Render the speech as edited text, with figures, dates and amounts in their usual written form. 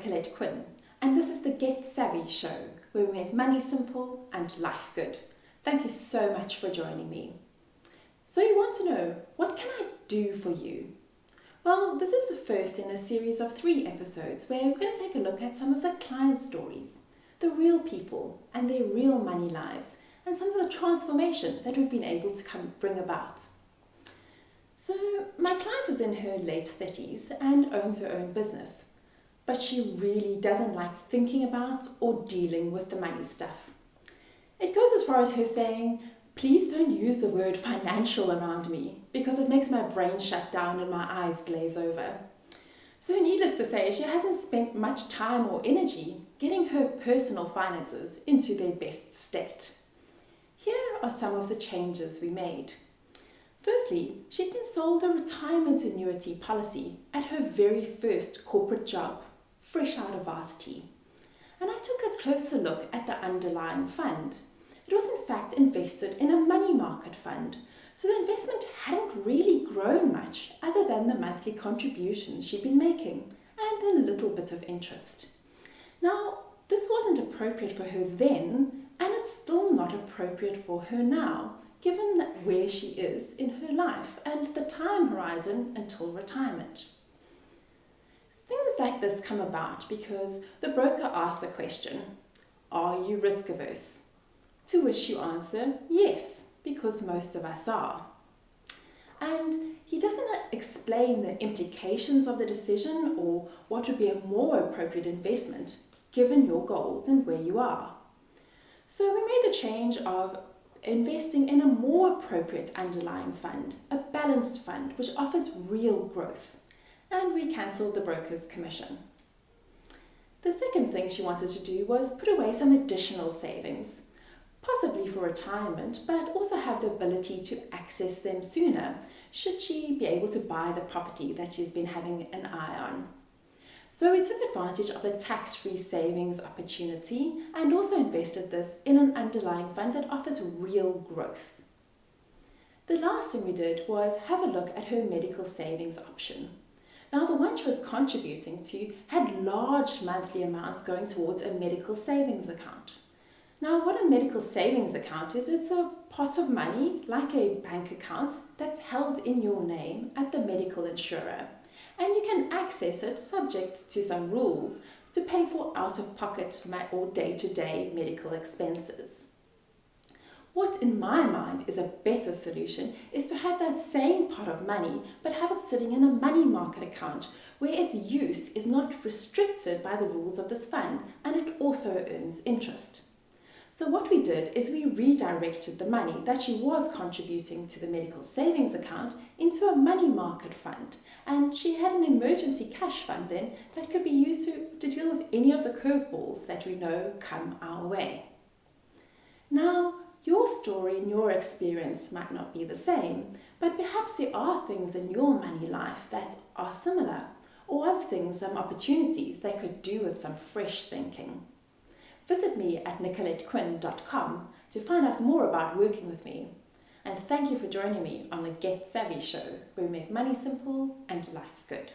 Nicolette Quinn, and this is the Get Savvy Show, where we make money simple and life good. Thank you so much for joining me. So you want to know, what can I do for you? Well, this is the first in a series of 3 episodes where we're going to take a look at some of the client stories, the real people and their real money lives, and some of the transformation that we've been able to bring about. So my client was in her late 30s and owns her own business, but she really doesn't like thinking about or dealing with the money stuff. It goes as far as her saying, "Please don't use the word financial around me because it makes my brain shut down and my eyes glaze over." So needless to say, she hasn't spent much time or energy getting her personal finances into their best state. Here are some of the changes we made. Firstly, she'd been sold a retirement annuity policy at her very first corporate job, fresh out of varsity. And I took a closer look at the underlying fund. It was in fact invested in a money market fund, so the investment hadn't really grown much other than the monthly contributions she'd been making and a little bit of interest. Now, this wasn't appropriate for her then, and it's still not appropriate for her now, given where she is in her life and the time horizon until retirement. Things like this come about because the broker asks the question, "Are you risk averse?" To which you answer, yes, because most of us are. And he doesn't explain the implications of the decision or what would be a more appropriate investment given your goals and where you are. So we made the change of investing in a more appropriate underlying fund, a balanced fund which offers real growth, and we cancelled the broker's commission. The second thing she wanted to do was put away some additional savings, possibly for retirement, but also have the ability to access them sooner, should she be able to buy the property that she's been having an eye on. So we took advantage of the tax-free savings opportunity and also invested this in an underlying fund that offers real growth. The last thing we did was have a look at her medical savings option. Now, the one she was contributing to had large monthly amounts going towards a medical savings account. Now, what a medical savings account is, it's a pot of money, like a bank account, that's held in your name at the medical insurer. And you can access it subject to some rules to pay for out-of-pocket or day-to-day medical expenses. What in my mind is a better solution is to have that same pot of money but have it sitting in a money market account where its use is not restricted by the rules of this fund and it also earns interest. So what we did is we redirected the money that she was contributing to the medical savings account into a money market fund, and she had an emergency cash fund then that could be used to deal with any of the curveballs that we know come our way. Now, your story and your experience might not be the same, but perhaps there are things in your money life that are similar, or other things, some opportunities that could do with some fresh thinking. Visit me at nicolettequinn.com to find out more about working with me. And thank you for joining me on the Get Savvy Show, where we make money simple and life good.